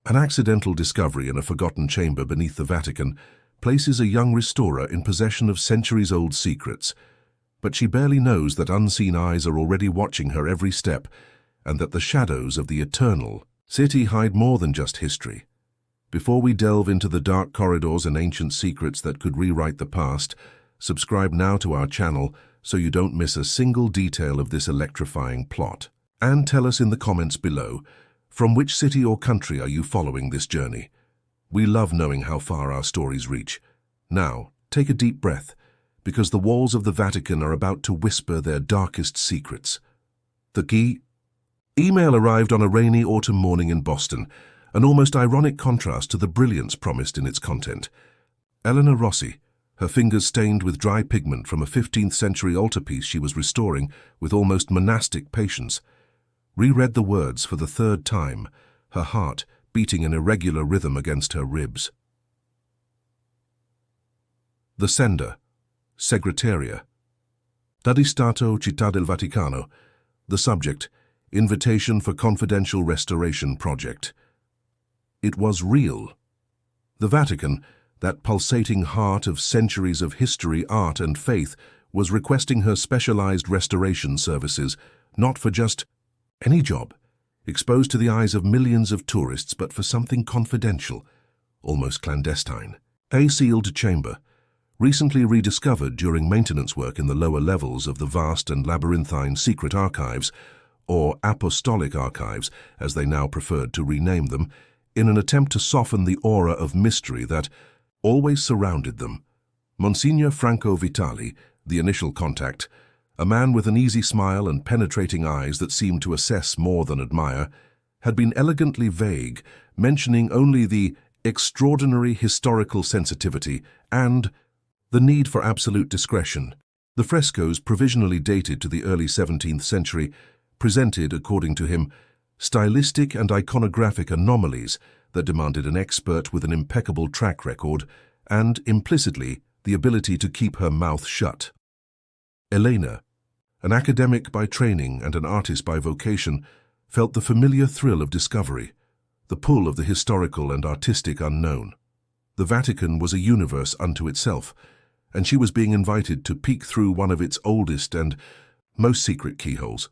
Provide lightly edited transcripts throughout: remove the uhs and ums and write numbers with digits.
An accidental discovery in a forgotten chamber beneath the Vatican places a young restorer in possession of centuries-old secrets, but she barely knows that unseen eyes are already watching her every step and that the shadows of the eternal city hide more than just history. Before we delve into the dark corridors and ancient secrets that could rewrite the past, subscribe now to our channel so you don't miss a single detail of this electrifying plot. And tell us in the comments below, from which city or country are you following this journey? We love knowing how far our stories reach. Now, take a deep breath, because the walls of the Vatican are about to whisper their darkest secrets. The key? Email arrived on a rainy autumn morning in Boston, an almost ironic contrast to the brilliance promised in its content. Eleanor Rossi, her fingers stained with dry pigment from a 15th century altarpiece she was restoring with almost monastic patience, reread the words for the third time, her heart beating an irregular rhythm against her ribs. The sender, Segretaria. Dadi Stato Città del Vaticano. The subject, Invitation for Confidential Restoration Project. It was real. The Vatican, that pulsating heart of centuries of history, art and faith, was requesting her specialized restoration services, not for just any job, exposed to the eyes of millions of tourists, but for something confidential, almost clandestine. A sealed chamber, recently rediscovered during maintenance work in the lower levels of the vast and labyrinthine secret archives, or apostolic archives, as they now preferred to rename them, in an attempt to soften the aura of mystery that always surrounded them. Monsignor Franco Vitali, the initial contact, a man with an easy smile and penetrating eyes that seemed to assess more than admire, had been elegantly vague, mentioning only the extraordinary historical sensitivity and the need for absolute discretion. The frescoes, provisionally dated to the early 17th century, presented, according to him, stylistic and iconographic anomalies that demanded an expert with an impeccable track record and, implicitly, the ability to keep her mouth shut. Elena, an academic by training and an artist by vocation, felt the familiar thrill of discovery, the pull of the historical and artistic unknown. The Vatican was a universe unto itself, and she was being invited to peek through one of its oldest and most secret keyholes.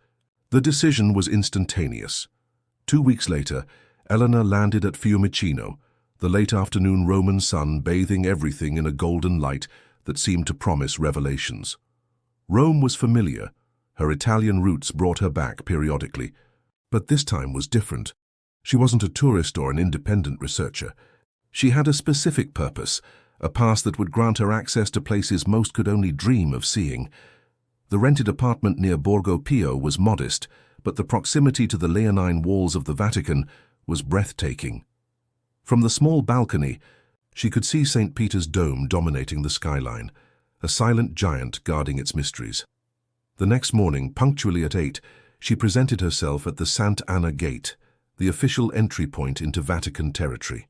The decision was instantaneous. 2 weeks later, Eleanor landed at Fiumicino, the late afternoon Roman sun bathing everything in a golden light that seemed to promise revelations. Rome was familiar. Her Italian roots brought her back periodically. But this time was different. She wasn't a tourist or an independent researcher. She had a specific purpose, a pass that would grant her access to places most could only dream of seeing. The rented apartment near Borgo Pio was modest, but the proximity to the leonine walls of the Vatican was breathtaking. From the small balcony, she could see St. Peter's Dome dominating the skyline, a silent giant guarding its mysteries. The next morning, punctually at 8, she presented herself at the Sant'Anna Gate, the official entry point into Vatican territory.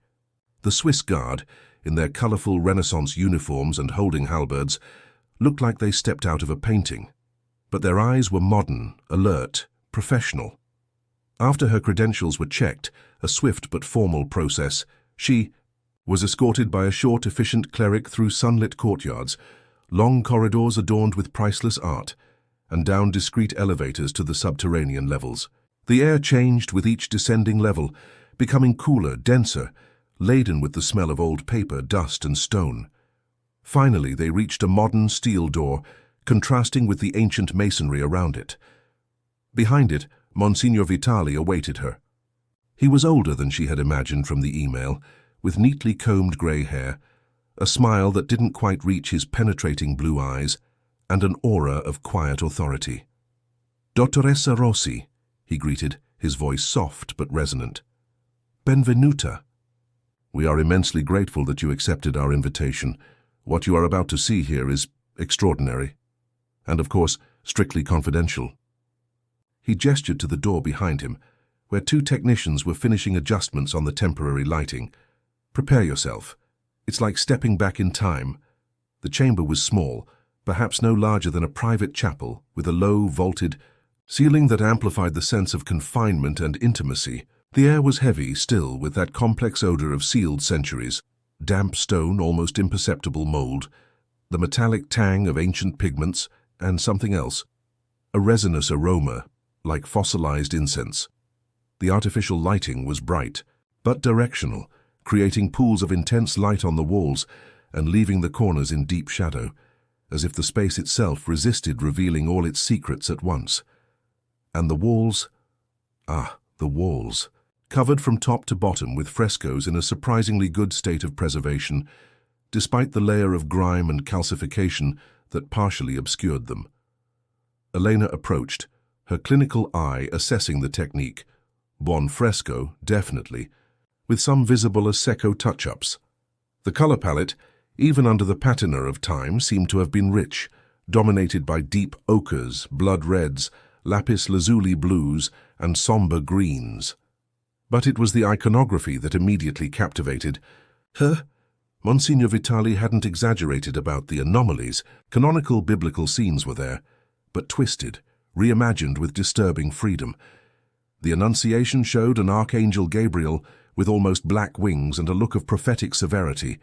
The Swiss Guard, in their colorful Renaissance uniforms and holding halberds, looked like they stepped out of a painting. But their eyes were modern, alert, professional. After her credentials were checked, a swift but formal process, she was escorted by a short, efficient cleric through sunlit courtyards, long corridors adorned with priceless art, and down discreet elevators to the subterranean levels. The air changed with each descending level, becoming cooler, denser, laden with the smell of old paper, dust, and stone. Finally, they reached a modern steel door, contrasting with the ancient masonry around it. Behind it, Monsignor Vitali awaited her. He was older than she had imagined from the email, with neatly combed grey hair, a smile that didn't quite reach his penetrating blue eyes, and an aura of quiet authority. "Dottoressa Rossi," he greeted, his voice soft but resonant. "Benvenuta. We are immensely grateful that you accepted our invitation. What you are about to see here is extraordinary, and of course, strictly confidential." He gestured to the door behind him, where 2 technicians were finishing adjustments on the temporary lighting. "Prepare yourself. It's like stepping back in time." The chamber was small, perhaps no larger than a private chapel, with a low, vaulted ceiling that amplified the sense of confinement and intimacy. The air was heavy still, with that complex odor of sealed centuries, damp stone, almost imperceptible mold, the metallic tang of ancient pigments, and something else, a resinous aroma, like fossilized incense. The artificial lighting was bright, but directional, creating pools of intense light on the walls and leaving the corners in deep shadow, as if the space itself resisted revealing all its secrets at once. And the walls, the walls, covered from top to bottom with frescoes in a surprisingly good state of preservation, despite the layer of grime and calcification that partially obscured them. Elena approached, her clinical eye assessing the technique. Buon fresco, definitely, with some visible a secco touch-ups. The color palette, even under the patina of time, seemed to have been rich, dominated by deep ochres, blood reds, lapis lazuli blues, and somber greens. But it was the iconography that immediately captivated. Monsignor Vitali hadn't exaggerated about the anomalies. Canonical biblical scenes were there, but twisted, reimagined with disturbing freedom. The Annunciation showed an Archangel Gabriel with almost black wings and a look of prophetic severity.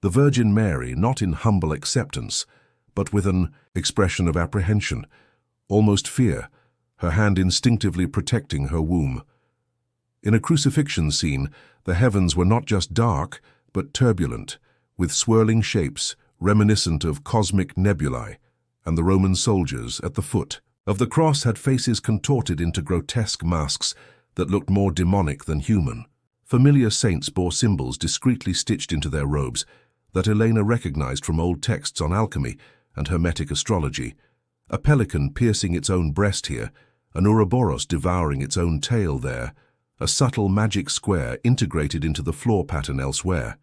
The Virgin Mary not in humble acceptance, but with an expression of apprehension, almost fear, her hand instinctively protecting her womb. In a crucifixion scene, the heavens were not just dark, but turbulent, with swirling shapes reminiscent of cosmic nebulae, and the Roman soldiers at the foot of the cross had faces contorted into grotesque masks that looked more demonic than human. Familiar saints bore symbols discreetly stitched into their robes that Elena recognized from old texts on alchemy and hermetic astrology. A pelican piercing its own breast here, an Ouroboros devouring its own tail there, a subtle magic square integrated into the floor pattern elsewhere.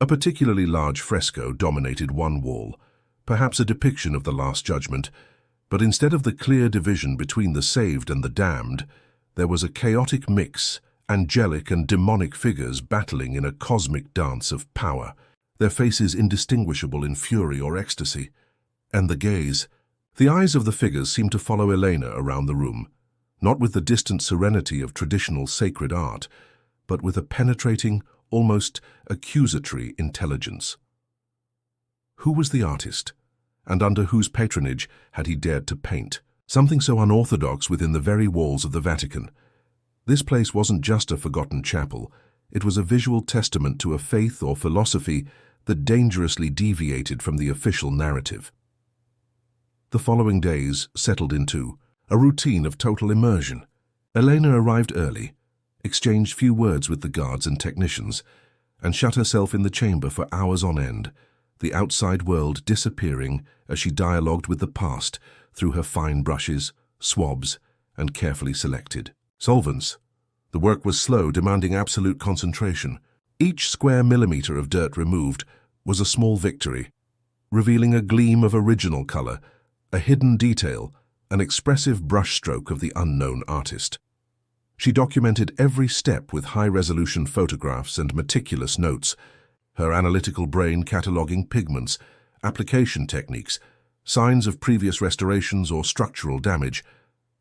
A particularly large fresco dominated one wall, perhaps a depiction of the Last Judgment, but instead of the clear division between the saved and the damned, there was a chaotic mix, angelic and demonic figures battling in a cosmic dance of power, their faces indistinguishable in fury or ecstasy. And the gaze. The eyes of the figures seemed to follow Elena around the room, not with the distant serenity of traditional sacred art, but with a penetrating, almost accusatory intelligence. Who was the artist, and under whose patronage had he dared to paint? Something so unorthodox within the very walls of the Vatican. This place wasn't just a forgotten chapel, it was a visual testament to a faith or philosophy that dangerously deviated from the official narrative. The following days settled into a routine of total immersion. Elena arrived early, exchanged few words with the guards and technicians, and shut herself in the chamber for hours on end, the outside world disappearing as she dialogued with the past through her fine brushes, swabs, and carefully selected solvents. The work was slow, demanding absolute concentration. Each square millimeter of dirt removed was a small victory, revealing a gleam of original color, a hidden detail, an expressive brushstroke of the unknown artist. She documented every step with high-resolution photographs and meticulous notes, her analytical brain cataloging pigments, application techniques, signs of previous restorations or structural damage,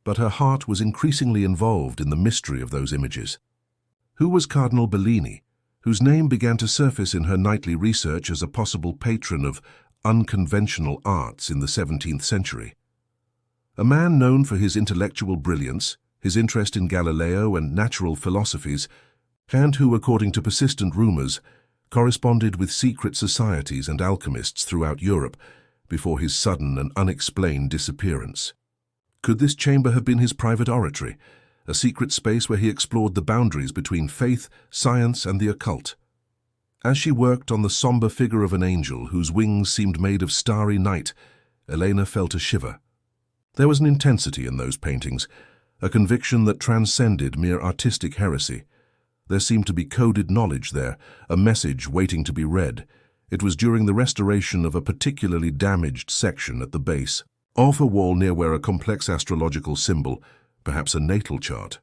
but her heart was increasingly involved in the mystery of those images. Who was Cardinal Bellini, whose name began to surface in her nightly research as a possible patron of unconventional arts in the 17th century? A man known for his intellectual brilliance, his interest in Galileo and natural philosophies, and who, according to persistent rumors, corresponded with secret societies and alchemists throughout Europe before his sudden and unexplained disappearance. Could this chamber have been his private oratory, a secret space where he explored the boundaries between faith, science, and the occult? As she worked on the somber figure of an angel whose wings seemed made of starry night, Elena felt a shiver. There was an intensity in those paintings, a conviction that transcended mere artistic heresy. There seemed to be coded knowledge there, a message waiting to be read. It was during the restoration of a particularly damaged section at the base, off a wall near where a complex astrological symbol, perhaps a natal chart,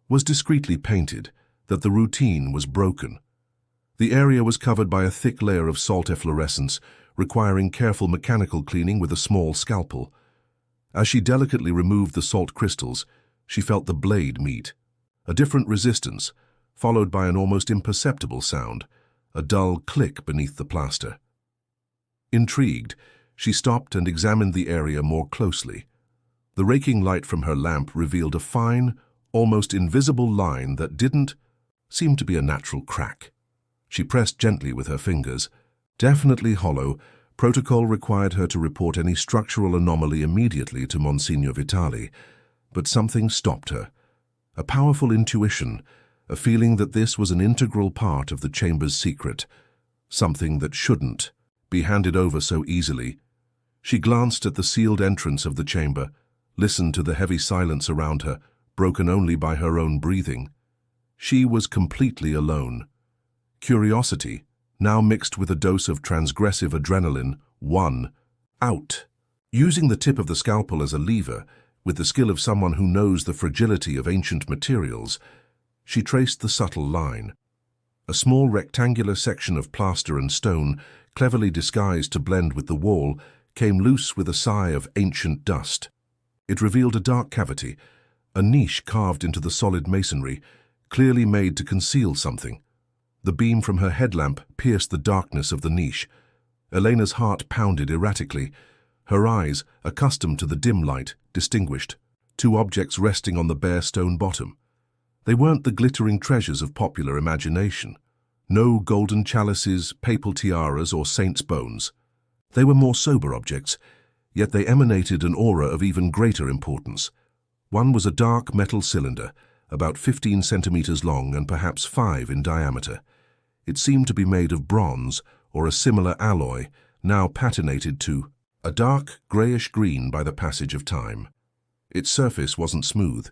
was discreetly painted, that the routine was broken. The area was covered by a thick layer of salt efflorescence, requiring careful mechanical cleaning with a small scalpel. As she delicately removed the salt crystals, she felt the blade meet, A different resistance, followed by an almost imperceptible sound, a dull click beneath the plaster. Intrigued, she stopped and examined the area more closely. The raking light from her lamp revealed a fine, almost invisible line that didn't seem to be a natural crack. She pressed gently with her fingers. Definitely hollow, protocol required her to report any structural anomaly immediately to Monsignor Vitali, but something stopped her. A powerful intuition, a feeling that this was an integral part of the chamber's secret, something that shouldn't be handed over so easily. She glanced at the sealed entrance of the chamber, listened to the heavy silence around her, broken only by her own breathing. She was completely alone. Curiosity, now mixed with a dose of transgressive adrenaline, won out. Using the tip of the scalpel as a lever, with the skill of someone who knows the fragility of ancient materials, she traced the subtle line. A small rectangular section of plaster and stone, cleverly disguised to blend with the wall, came loose with a sigh of ancient dust. It revealed a dark cavity, a niche carved into the solid masonry, clearly made to conceal something. The beam from her headlamp pierced the darkness of the niche. Elena's heart pounded erratically. Her eyes, accustomed to the dim light, distinguished two objects resting on the bare stone bottom. They weren't the glittering treasures of popular imagination. No golden chalices, papal tiaras, or saints' bones. They were more sober objects, yet they emanated an aura of even greater importance. One was a dark metal cylinder, about 15 centimeters long and perhaps 5 in diameter. It seemed to be made of bronze or a similar alloy, now patinated to a dark grayish-green by the passage of time. Its surface wasn't smooth.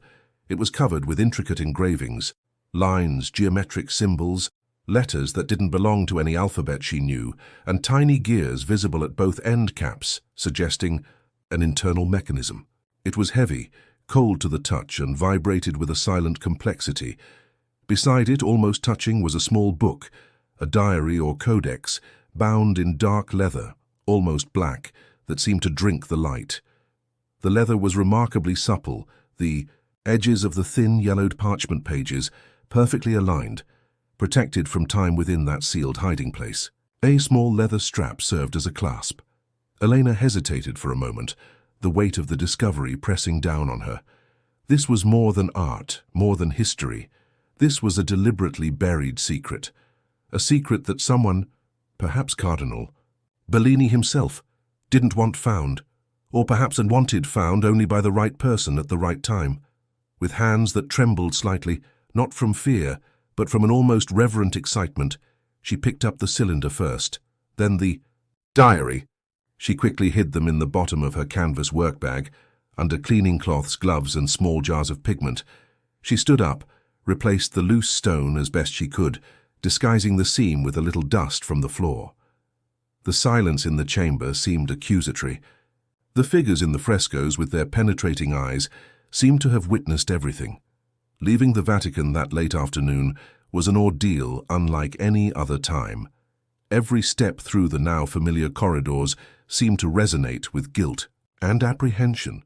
It was covered with intricate engravings, lines, geometric symbols, letters that didn't belong to any alphabet she knew, and tiny gears visible at both end caps, suggesting an internal mechanism. It was heavy, cold to the touch, and vibrated with a silent complexity. Beside it, almost touching, was a small book, a diary or codex, bound in dark leather, almost black, that seemed to drink the light. The leather was remarkably supple, the edges of the thin, yellowed parchment pages perfectly aligned, protected from time within that sealed hiding place. A small leather strap served as a clasp. Elena hesitated for a moment, the weight of the discovery pressing down on her. This was more than art, more than history. This was a deliberately buried secret. A secret that someone, perhaps Cardinal Bellini himself, didn't want found, or perhaps had wanted found only by the right person at the right time. With hands that trembled slightly, not from fear, but from an almost reverent excitement, she picked up the cylinder first, then the diary. She quickly hid them in the bottom of her canvas workbag, under cleaning cloths, gloves, and small jars of pigment. She stood up, replaced the loose stone as best she could, disguising the seam with a little dust from the floor. The silence in the chamber seemed accusatory. The figures in the frescoes, with their penetrating eyes, seemed to have witnessed everything. Leaving the Vatican that late afternoon was an ordeal unlike any other time. Every step through the now familiar corridors seemed to resonate with guilt and apprehension.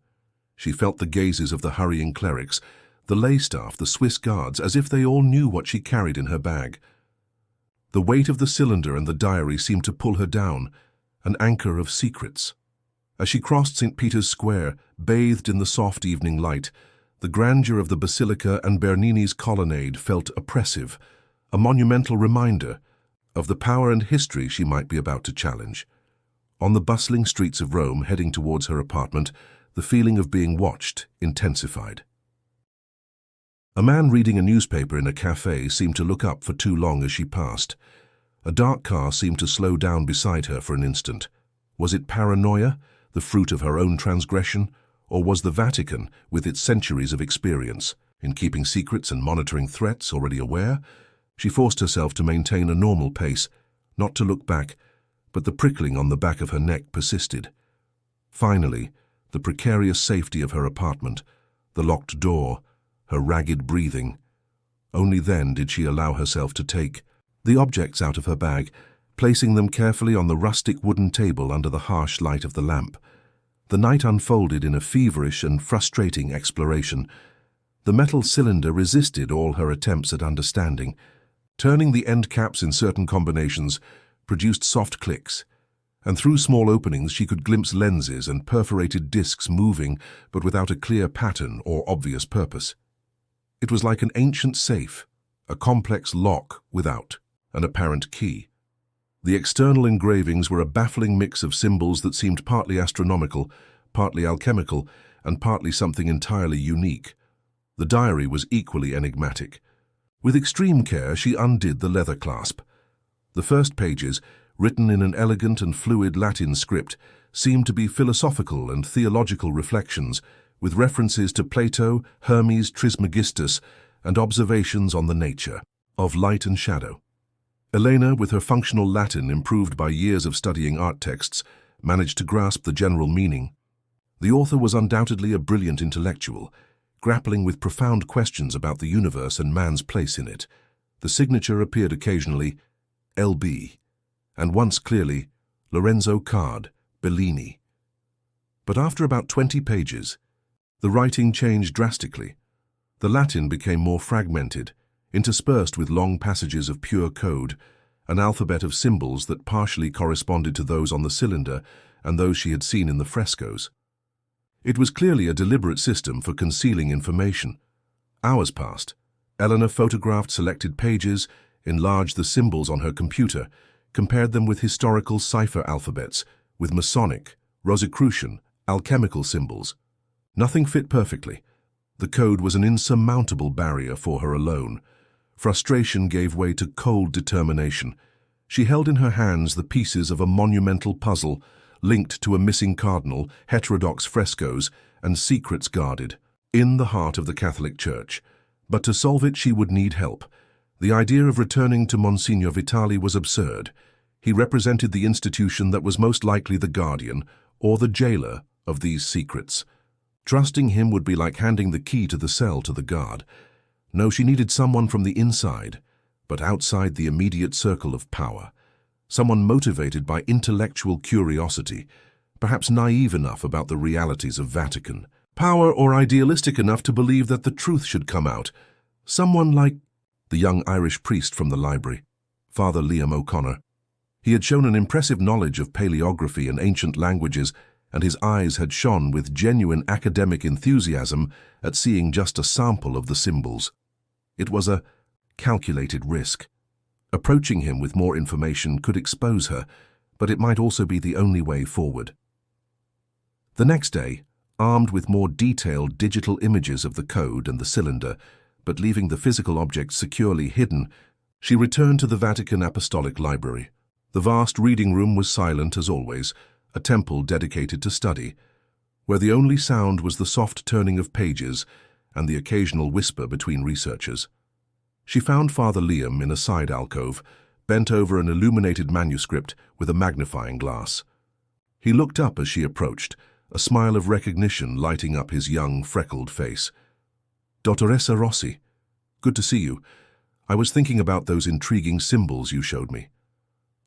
She felt the gazes of the hurrying clerics, the lay staff, the Swiss guards, as if they all knew what she carried in her bag. The weight of the cylinder and the diary seemed to pull her down, an anchor of secrets. As she crossed St. Peter's Square, bathed in the soft evening light, the grandeur of the Basilica and Bernini's colonnade felt oppressive, a monumental reminder of the power and history she might be about to challenge. On the bustling streets of Rome, heading towards her apartment, the feeling of being watched intensified. A man reading a newspaper in a cafe seemed to look up for too long as she passed. A dark car seemed to slow down beside her for an instant. Was it paranoia, the fruit of her own transgression, or was the Vatican, with its centuries of experience in keeping secrets and monitoring threats, already aware? She forced herself to maintain a normal pace, not to look back, but the prickling on the back of her neck persisted. Finally, the precarious safety of her apartment, the locked door, her ragged breathing. Only then did she allow herself to take the objects out of her bag, placing them carefully on the rustic wooden table under the harsh light of the lamp. The night unfolded in a feverish and frustrating exploration. The metal cylinder resisted all her attempts at understanding. Turning the end caps in certain combinations produced soft clicks, and through small openings she could glimpse lenses and perforated discs moving, but without a clear pattern or obvious purpose. It was like an ancient safe, a complex lock without an apparent key. The external engravings were a baffling mix of symbols that seemed partly astronomical, partly alchemical, and partly something entirely unique. The diary was equally enigmatic. With extreme care, she undid the leather clasp. The first pages, written in an elegant and fluid Latin script, seemed to be philosophical and theological reflections, with references to Plato, Hermes Trismegistus, and observations on the nature of light and shadow. Elena, with her functional Latin improved by years of studying art texts, managed to grasp the general meaning. The author was undoubtedly a brilliant intellectual, grappling with profound questions about the universe and man's place in it. The signature appeared occasionally, L.B., and once clearly, Lorenzo Card, Bellini. But after about 20 pages, the writing changed drastically. The Latin became more fragmented, interspersed with long passages of pure code, an alphabet of symbols that partially corresponded to those on the cylinder and those she had seen in the frescoes. It was clearly a deliberate system for concealing information. Hours passed. Eleanor photographed selected pages, enlarged the symbols on her computer, compared them with historical cipher alphabets, with Masonic, Rosicrucian, alchemical symbols. Nothing fit perfectly. The code was an insurmountable barrier for her alone. Frustration gave way to cold determination. She held in her hands the pieces of a monumental puzzle, linked to a missing cardinal, heterodox frescoes, and secrets guarded, in the heart of the Catholic Church. But to solve it she would need help. The idea of returning to Monsignor Vitali was absurd. He represented the institution that was most likely the guardian, or the jailer, of these secrets. Trusting him would be like handing the key to the cell to the guard. No, she needed someone from the inside, but outside the immediate circle of power. Someone motivated by intellectual curiosity, perhaps naive enough about the realities of Vatican. Power or idealistic enough to believe that the truth should come out. Someone like the young Irish priest from the library, Father Liam O'Connor. He had shown an impressive knowledge of paleography and ancient languages, and his eyes had shone with genuine academic enthusiasm at seeing just a sample of the symbols. It was a calculated risk. Approaching him with more information could expose her, but it might also be the only way forward. The next day, armed with more detailed digital images of the code and the cylinder, but leaving the physical objects securely hidden, she returned to the Vatican Apostolic Library. The vast reading room was silent as always, a temple dedicated to study, where the only sound was the soft turning of pages and the occasional whisper between researchers. She found Father Liam in a side alcove, bent over an illuminated manuscript with a magnifying glass. He looked up as she approached, a smile of recognition lighting up his young, freckled face. "Dottoressa Rossi, good to see you. I was thinking about those intriguing symbols you showed me.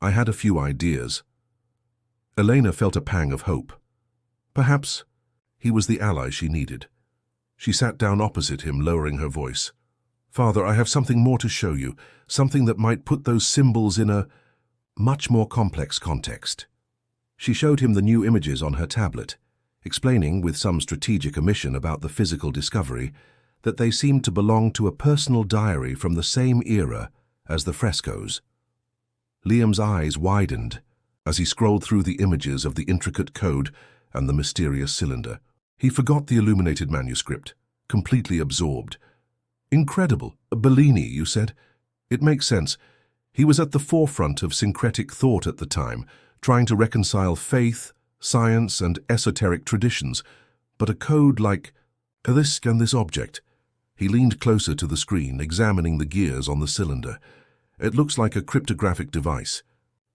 I had a few ideas." Elena felt a pang of hope. Perhaps he was the ally she needed. She sat down opposite him, lowering her voice. "Father, I have something more to show you, something that might put those symbols in a much more complex context." She showed him the new images on her tablet, explaining with some strategic omission about the physical discovery that they seemed to belong to a personal diary from the same era as the frescoes. Liam's eyes widened as he scrolled through the images of the intricate code and the mysterious cylinder. He forgot the illuminated manuscript, completely absorbed. "Incredible. Bellini, you said? It makes sense. He was at the forefront of syncretic thought at the time, trying to reconcile faith, science, and esoteric traditions. But a code like this and this object." He leaned closer to the screen, examining the gears on the cylinder. "It looks like a cryptographic device.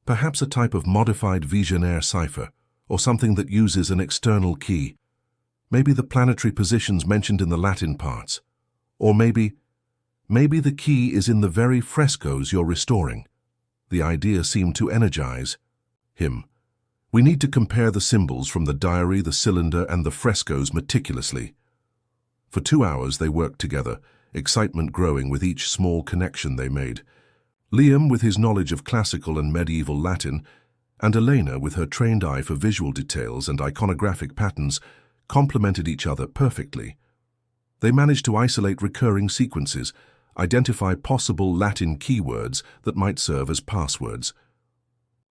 Perhaps a type of modified Vigenère cipher, or something that uses an external key. Maybe the planetary positions mentioned in the Latin parts. Or maybe the key is in the very frescoes you're restoring." The idea seemed to energize him. "We need to compare the symbols from the diary, the cylinder, and the frescoes meticulously." For 2 hours they worked together, excitement growing with each small connection they made. Liam, with his knowledge of classical and medieval Latin, and Elena, with her trained eye for visual details and iconographic patterns, complemented each other perfectly. They managed to isolate recurring sequences, identify possible Latin keywords that might serve as passwords.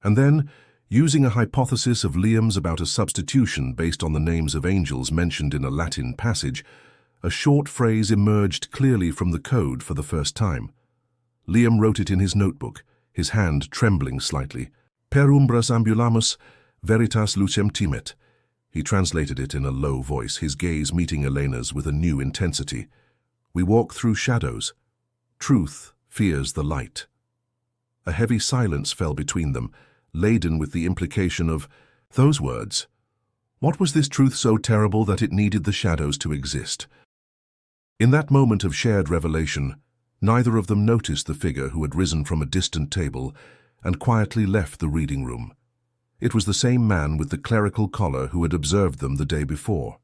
And then, using a hypothesis of Liam's about a substitution based on the names of angels mentioned in a Latin passage, a short phrase emerged clearly from the code for the first time. Liam wrote it in his notebook, his hand trembling slightly. Per umbras ambulamus, veritas lucem timet. He translated it in a low voice, his gaze meeting Elena's with a new intensity. We walk through shadows. Truth fears the light. A heavy silence fell between them, laden with the implication of those words. What was this truth so terrible that it needed the shadows to exist? In that moment of shared revelation, neither of them noticed the figure who had risen from a distant table and quietly left the reading room. It was the same man with the clerical collar who had observed them the day before.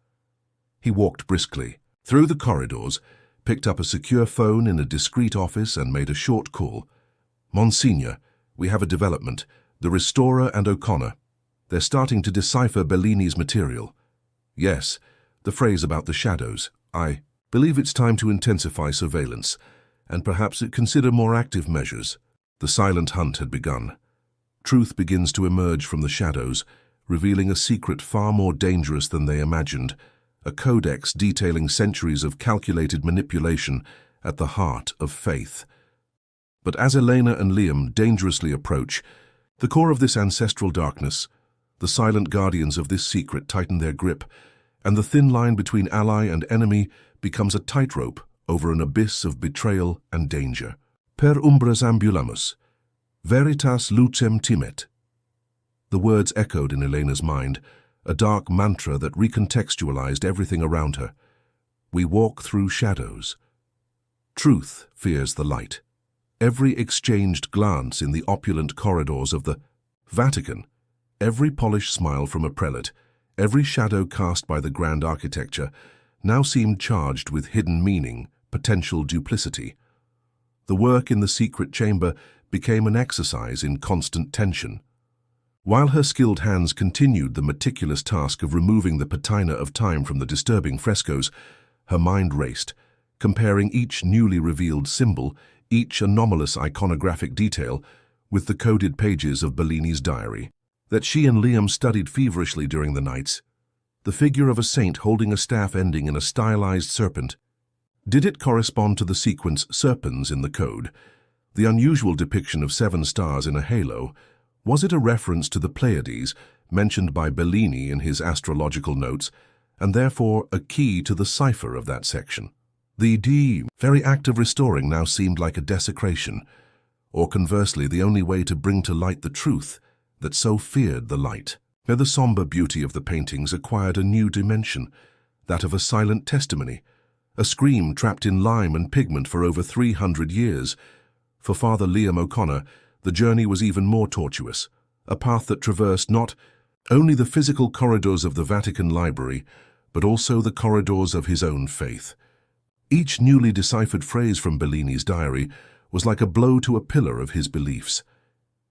He walked briskly through the corridors, picked up a secure phone in a discreet office and made a short call. Monsignor, we have a development. The Restorer and O'Connor. They're starting to decipher Bellini's material. Yes, the phrase about the shadows. I believe it's time to intensify surveillance, and perhaps consider more active measures. The silent hunt had begun. Truth begins to emerge from the shadows, revealing a secret far more dangerous than they imagined, a codex detailing centuries of calculated manipulation at the heart of faith. But as Elena and Liam dangerously approach, the core of this ancestral darkness, the silent guardians of this secret tighten their grip, and the thin line between ally and enemy becomes a tightrope over an abyss of betrayal and danger. Per umbras ambulamus, veritas lucem timet. The words echoed in Elena's mind, a dark mantra that recontextualized everything around her. We walk through shadows. Truth fears the light. Every exchanged glance in the opulent corridors of the Vatican, every polished smile from a prelate, every shadow cast by the grand architecture, now seemed charged with hidden meaning, potential duplicity. The work in the secret chamber became an exercise in constant tension. While her skilled hands continued the meticulous task of removing the patina of time from the disturbing frescoes, her mind raced, comparing each newly revealed symbol, each anomalous iconographic detail, with the coded pages of Bellini's diary that she and Liam studied feverishly during the nights. The figure of a saint holding a staff ending in a stylized serpent. Did it correspond to the sequence serpens in the code? The unusual depiction of 7 stars in a halo, was it a reference to the Pleiades mentioned by Bellini in his astrological notes, and therefore a key to the cipher of that section? The very act of restoring now seemed like a desecration, or conversely the only way to bring to light the truth that so feared the light. Now the somber beauty of the paintings acquired a new dimension, that of a silent testimony, a scream trapped in lime and pigment for over 300 years. For Father Liam O'Connor, the journey was even more tortuous, a path that traversed not only the physical corridors of the Vatican Library, but also the corridors of his own faith. Each newly deciphered phrase from Bellini's diary was like a blow to a pillar of his beliefs.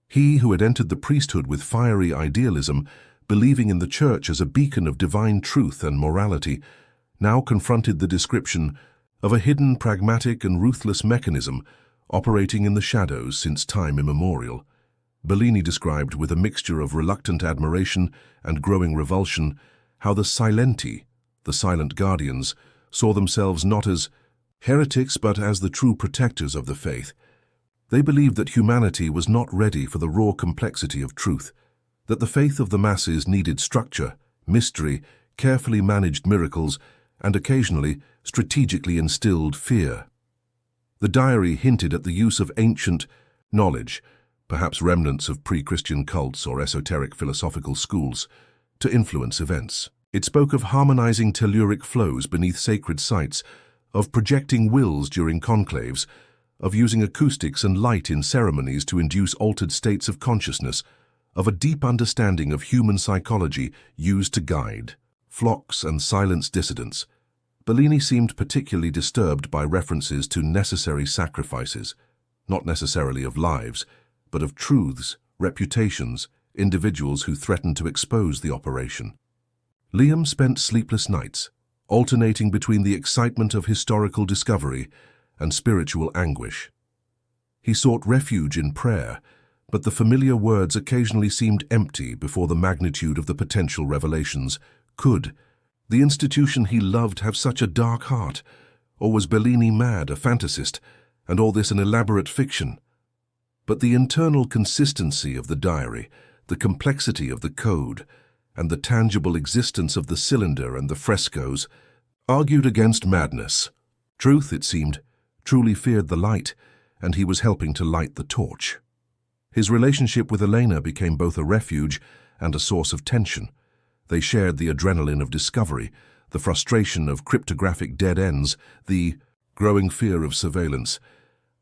He who had entered the priesthood with fiery idealism, believing in the Church as a beacon of divine truth and morality, now confronted the description of a hidden, pragmatic and ruthless mechanism operating in the shadows since time immemorial. Bellini described with a mixture of reluctant admiration and growing revulsion how the Silenti, the silent guardians, saw themselves not as heretics but as the true protectors of the faith. They believed that humanity was not ready for the raw complexity of truth, that the faith of the masses needed structure, mystery, carefully managed miracles, and occasionally strategically instilled fear. The diary hinted at the use of ancient knowledge, perhaps remnants of pre-Christian cults or esoteric philosophical schools, to influence events. It spoke of harmonizing telluric flows beneath sacred sites, of projecting wills during conclaves, of using acoustics and light in ceremonies to induce altered states of consciousness, of a deep understanding of human psychology used to guide flocks and silence dissidents. Bellini seemed particularly disturbed by references to necessary sacrifices, not necessarily of lives, but of truths, reputations, individuals who threatened to expose the operation. Liam spent sleepless nights, alternating between the excitement of historical discovery and spiritual anguish. He sought refuge in prayer, but the familiar words occasionally seemed empty before the magnitude of the potential revelations. Could the institution he loved have such a dark heart? Or was Bellini mad, a fantasist, and all this an elaborate fiction? But the internal consistency of the diary, the complexity of the code, and the tangible existence of the cylinder and the frescoes argued against madness. Truth, it seemed, truly feared the light, and he was helping to light the torch. His relationship with Elena became both a refuge and a source of tension. They shared the adrenaline of discovery, the frustration of cryptographic dead ends, the growing fear of surveillance.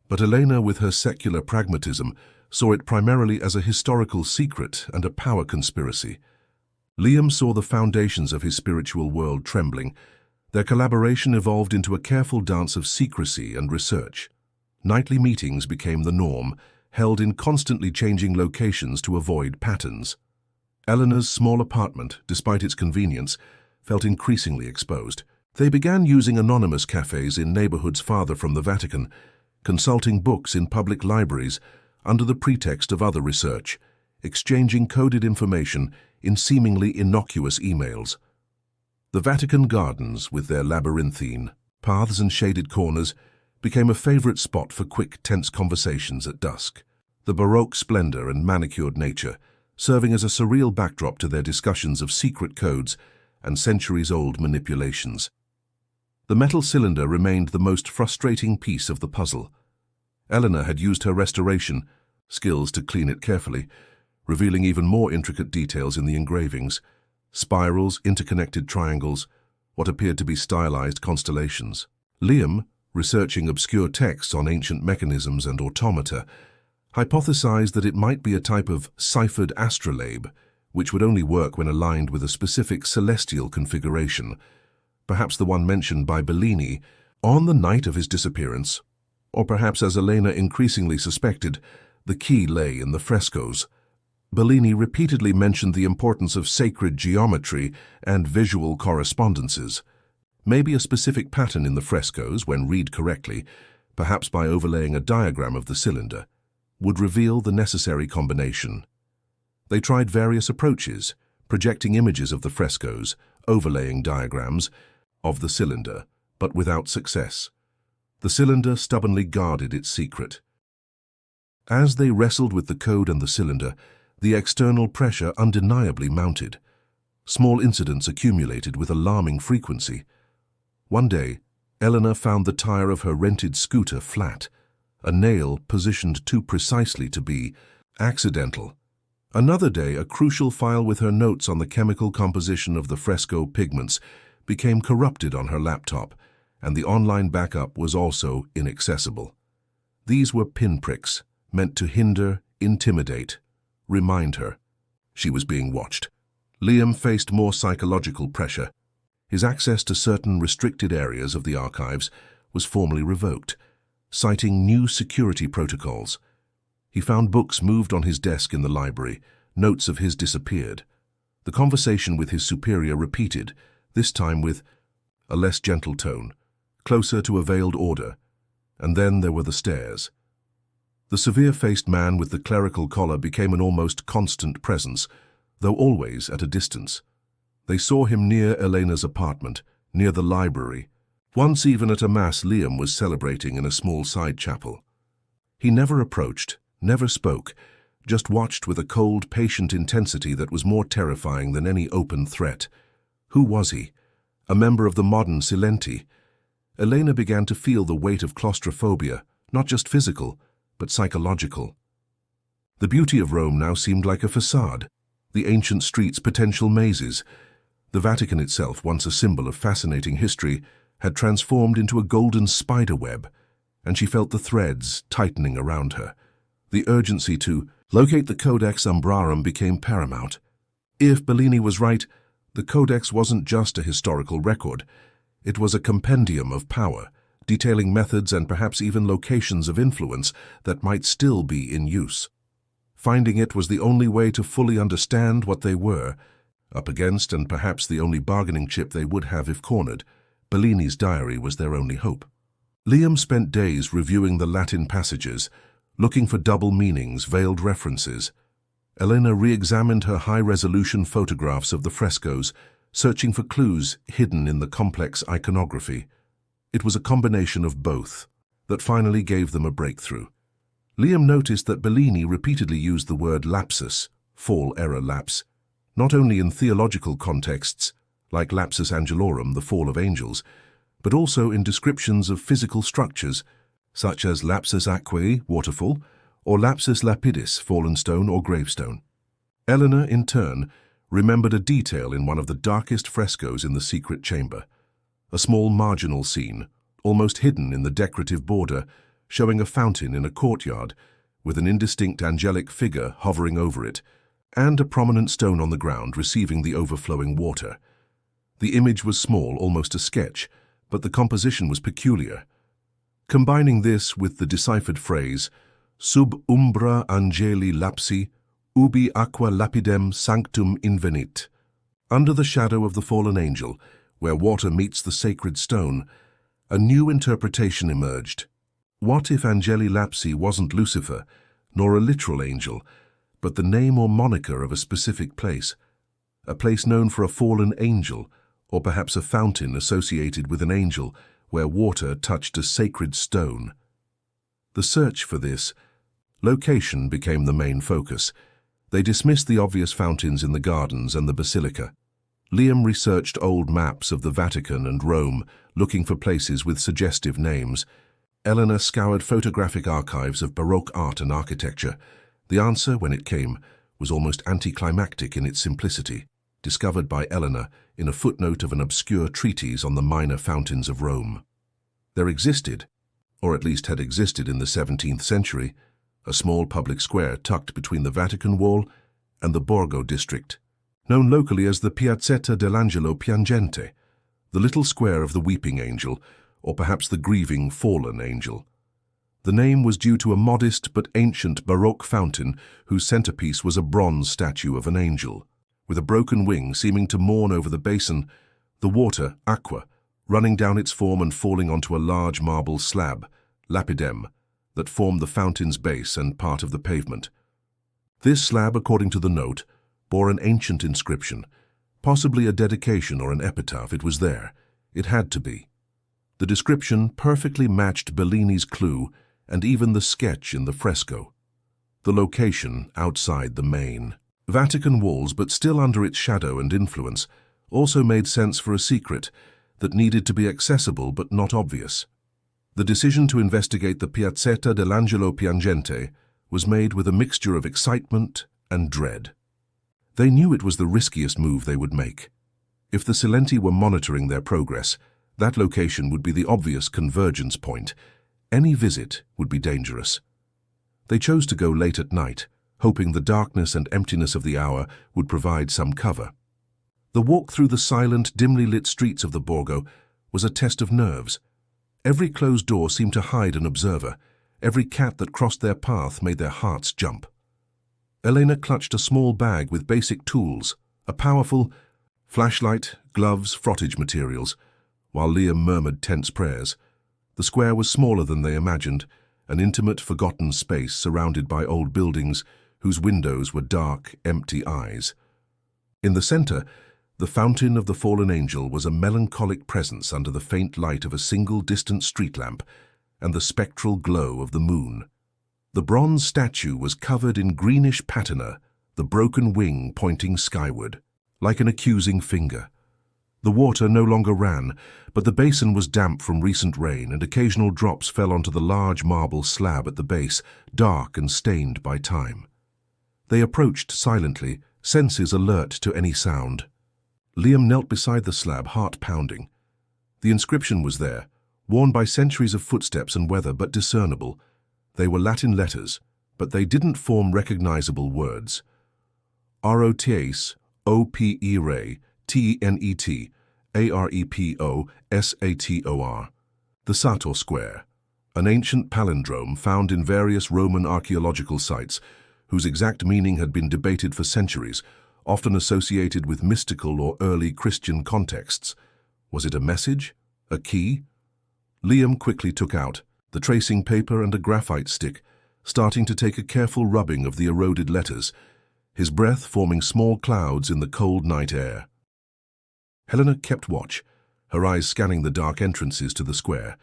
But Elena, with her secular pragmatism, saw it primarily as a historical secret and a power conspiracy. Liam saw the foundations of his spiritual world trembling. Their collaboration evolved into a careful dance of secrecy and research. Nightly meetings became the norm, held in constantly changing locations to avoid patterns. Eleanor's small apartment, despite its convenience, felt increasingly exposed. They began using anonymous cafes in neighborhoods farther from the Vatican, consulting books in public libraries under the pretext of other research, exchanging coded information in seemingly innocuous emails. The Vatican gardens, with their labyrinthine paths and shaded corners, became a favorite spot for quick, tense conversations at dusk. The Baroque splendor and manicured nature serving as a surreal backdrop to their discussions of secret codes and centuries-old manipulations. The metal cylinder remained the most frustrating piece of the puzzle. Eleanor had used her restoration skills to clean it carefully, revealing even more intricate details in the engravings: spirals, interconnected triangles, what appeared to be stylized constellations. Liam, researching obscure texts on ancient mechanisms and automata, hypothesized that it might be a type of ciphered astrolabe, which would only work when aligned with a specific celestial configuration, perhaps the one mentioned by Bellini on the night of his disappearance. Or perhaps, as Elena increasingly suspected, the key lay in the frescoes. Bellini repeatedly mentioned the importance of sacred geometry and visual correspondences. Maybe a specific pattern in the frescoes, when read correctly, perhaps by overlaying a diagram of the cylinder, would reveal the necessary combination. They tried various approaches, projecting images of the frescoes, overlaying diagrams of the cylinder, but without success. The cylinder stubbornly guarded its secret. As they wrestled with the code and the cylinder, the external pressure undeniably mounted. Small incidents accumulated with alarming frequency. One day, Eleanor found the tire of her rented scooter flat, a nail positioned too precisely to be accidental. Another day, a crucial file with her notes on the chemical composition of the fresco pigments became corrupted on her laptop, and the online backup was also inaccessible. These were pinpricks, meant to hinder, intimidate, remind her she was being watched. Liam faced more psychological pressure. His access to certain restricted areas of the archives was formally revoked, citing new security protocols. He found books moved on his desk in the library, notes of his disappeared. The conversation with his superior repeated, this time with a less gentle tone, closer to a veiled order. And then there were the stairs. The severe-faced man with the clerical collar became an almost constant presence, though always at a distance. They saw him near Elena's apartment, near the library. Once even at a mass Liam was celebrating in a small side chapel. He never approached, never spoke, just watched with a cold, patient intensity that was more terrifying than any open threat. Who was he? A member of the modern Silenti? Elena began to feel the weight of claustrophobia, not just physical, but psychological. The beauty of Rome now seemed like a facade, the ancient streets potential mazes. The Vatican itself, once a symbol of fascinating history, had transformed into a golden spiderweb, and she felt the threads tightening around her. The urgency to locate the Codex Umbrarum became paramount. If Bellini was right, the Codex wasn't just a historical record. It was a compendium of power, detailing methods and perhaps even locations of influence that might still be in use. Finding it was the only way to fully understand what they were up against, and perhaps the only bargaining chip they would have if cornered. Bellini's diary was their only hope. Liam spent days reviewing the Latin passages, looking for double meanings, veiled references. Elena re-examined her high-resolution photographs of the frescoes, searching for clues hidden in the complex iconography. It was a combination of both that finally gave them a breakthrough. Liam noticed that Bellini repeatedly used the word lapsus, fall, error, lapse, not only in theological contexts, like lapsus angelorum, the fall of angels, but also in descriptions of physical structures, such as lapsus aquae, waterfall, or lapsus lapidis, fallen stone or gravestone. Eleanor, in turn, remembered a detail in one of the darkest frescoes in the secret chamber, a small marginal scene, almost hidden in the decorative border, showing a fountain in a courtyard with an indistinct angelic figure hovering over it, and a prominent stone on the ground receiving the overflowing water. The image was small, almost a sketch, but the composition was peculiar. Combining this with the deciphered phrase, sub umbra angeli lapsi, ubi aqua lapidem sanctum invenit, under the shadow of the fallen angel, where water meets the sacred stone, a new interpretation emerged. What if Angeli Lapsi wasn't Lucifer, nor a literal angel, but the name or moniker of a specific place? A place known for a fallen angel, or perhaps a fountain associated with an angel where water touched a sacred stone. The search for this location became the main focus. They dismissed the obvious fountains in the gardens and the Basilica. Liam researched old maps of the Vatican and Rome, looking for places with suggestive names. Eleanor scoured photographic archives of Baroque art and architecture. The answer, when it came, was almost anticlimactic in its simplicity, discovered by Eleanor in a footnote of an obscure treatise on the minor fountains of Rome. There existed, or at least had existed in the 17th century, a small public square tucked between the Vatican wall and the Borgo district, known locally as the Piazzetta dell'Angelo Piangente, the little square of the weeping angel, or perhaps the grieving fallen angel. The name was due to a modest but ancient Baroque fountain whose centerpiece was a bronze statue of an angel, with a broken wing seeming to mourn over the basin, the water, aqua, running down its form and falling onto a large marble slab, lapidem, that formed the fountain's base and part of the pavement. This slab, according to the note, bore an ancient inscription, possibly a dedication or an epitaph. It was there. It had to be. The description perfectly matched Bellini's clue and even the sketch in the fresco. The location outside the main Vatican walls, but still under its shadow and influence, also made sense for a secret that needed to be accessible but not obvious. The decision to investigate the Piazzetta dell'Angelo Piangente was made with a mixture of excitement and dread. They knew it was the riskiest move they would make. If the Silenti were monitoring their progress, that location would be the obvious convergence point. Any visit would be dangerous. They chose to go late at night, hoping the darkness and emptiness of the hour would provide some cover. The walk through the silent, dimly lit streets of the Borgo was a test of nerves. Every closed door seemed to hide an observer. Every cat that crossed their path made their hearts jump. Elena clutched a small bag with basic tools, a powerful flashlight, gloves, frottage materials, while Liam murmured tense prayers. The square was smaller than they imagined, an intimate, forgotten space surrounded by old buildings whose windows were dark, empty eyes. In the center, the fountain of the fallen angel was a melancholic presence under the faint light of a single distant street lamp and the spectral glow of the moon. The bronze statue was covered in greenish patina, the broken wing pointing skyward, like an accusing finger. The water no longer ran, but the basin was damp from recent rain, and occasional drops fell onto the large marble slab at the base, dark and stained by time. They approached silently, senses alert to any sound. Liam knelt beside the slab, heart pounding. The inscription was there, worn by centuries of footsteps and weather, but discernible. They were Latin letters, but they didn't form recognizable words. Rotes, opere, tenet, Areposator. The Sator Square, an ancient palindrome found in various Roman archaeological sites, whose exact meaning had been debated for centuries, often associated with mystical or early Christian contexts. Was it a message? A key? Liam quickly took out the tracing paper and a graphite stick, starting to take a careful rubbing of the eroded letters, his breath forming small clouds in the cold night air. Helena kept watch, her eyes scanning the dark entrances to the square,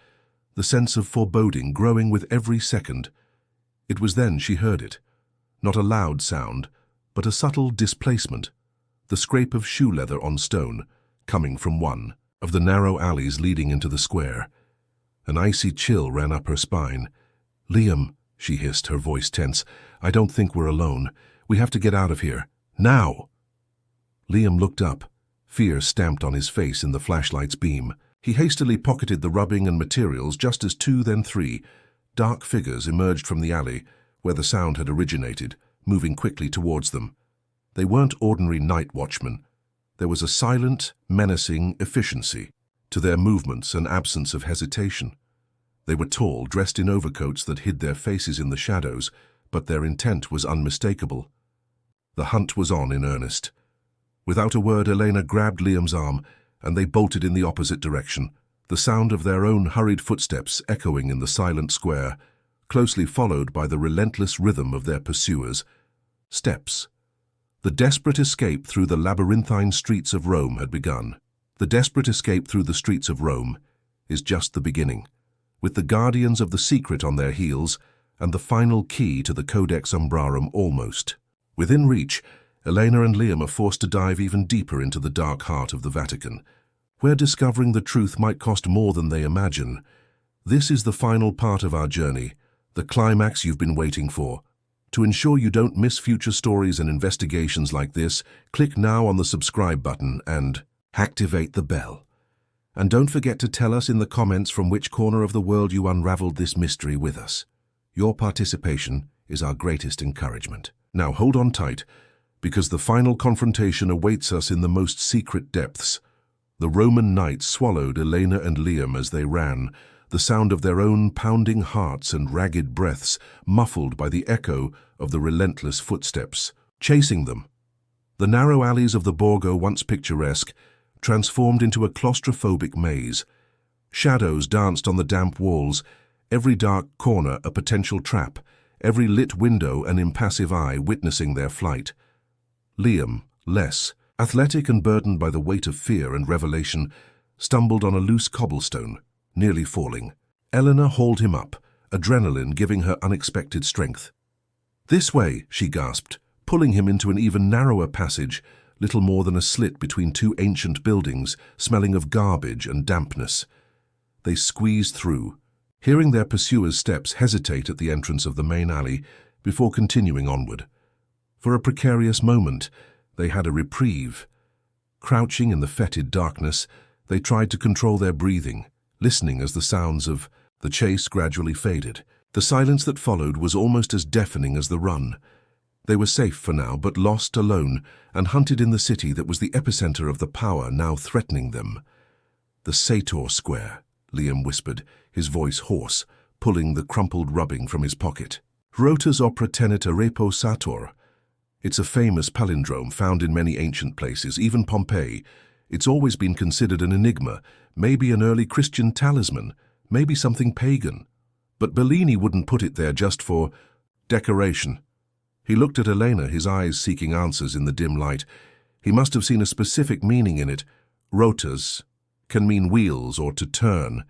the sense of foreboding growing with every second. It was then she heard it. Not a loud sound, but a subtle displacement, the scrape of shoe leather on stone, coming from one of the narrow alleys leading into the square. An icy chill ran up her spine. "Liam," she hissed, her voice tense, "I don't think we're alone. We have to get out of here. Now!" Liam looked up, fear stamped on his face in the flashlight's beam. He hastily pocketed the rubbing and materials just as two, then three, dark figures emerged from the alley where the sound had originated, moving quickly towards them. They weren't ordinary night watchmen. There was a silent, menacing efficiency to their movements and absence of hesitation. They were tall, dressed in overcoats that hid their faces in the shadows, but their intent was unmistakable. The hunt was on in earnest. Without a word, Elena grabbed Liam's arm, and they bolted in the opposite direction, the sound of their own hurried footsteps echoing in the silent square, closely followed by the relentless rhythm of their pursuers. Steps. The desperate escape through the labyrinthine streets of Rome had begun. The desperate escape through the streets of Rome is just the beginning, with the guardians of the secret on their heels and the final key to the Codex Umbrarum almost within reach. Elena and Liam are forced to dive even deeper into the dark heart of the Vatican, where discovering the truth might cost more than they imagine. This is the final part of our journey, the climax you've been waiting for. To ensure you don't miss future stories and investigations like this, click now on the subscribe button and activate the bell. And don't forget to tell us in the comments from which corner of the world you unraveled this mystery with us. Your participation is our greatest encouragement. Now hold on tight, because the final confrontation awaits us in the most secret depths. The Roman knights swallowed Elena and Liam as they ran, the sound of their own pounding hearts and ragged breaths muffled by the echo of the relentless footsteps, chasing them. The narrow alleys of the Borgo, once picturesque, transformed into a claustrophobic maze. Shadows danced on the damp walls, every dark corner a potential trap, every lit window an impassive eye witnessing their flight. Liam, less athletic and burdened by the weight of fear and revelation, stumbled on a loose cobblestone, nearly falling. Elena hauled him up, adrenaline giving her unexpected strength. "This way," she gasped, pulling him into an even narrower passage, little more than a slit between two ancient buildings, smelling of garbage and dampness. They squeezed through, hearing their pursuers' steps hesitate at the entrance of the main alley before continuing onward. For a precarious moment, they had a reprieve. Crouching in the fetid darkness, they tried to control their breathing, listening as the sounds of the chase gradually faded. The silence that followed was almost as deafening as the run. They were safe for now, but lost, alone, and hunted in the city that was the epicenter of the power now threatening them. "The Sator Square," Liam whispered, his voice hoarse, pulling the crumpled rubbing from his pocket. "Rota's opera tenet Arepo Sator. It's a famous palindrome found in many ancient places, even Pompeii. It's always been considered an enigma, maybe an early Christian talisman, maybe something pagan. But Bellini wouldn't put it there just for decoration." He looked at Elena, his eyes seeking answers in the dim light. He must have seen a specific meaning in it. Rotas can mean wheels or to turn.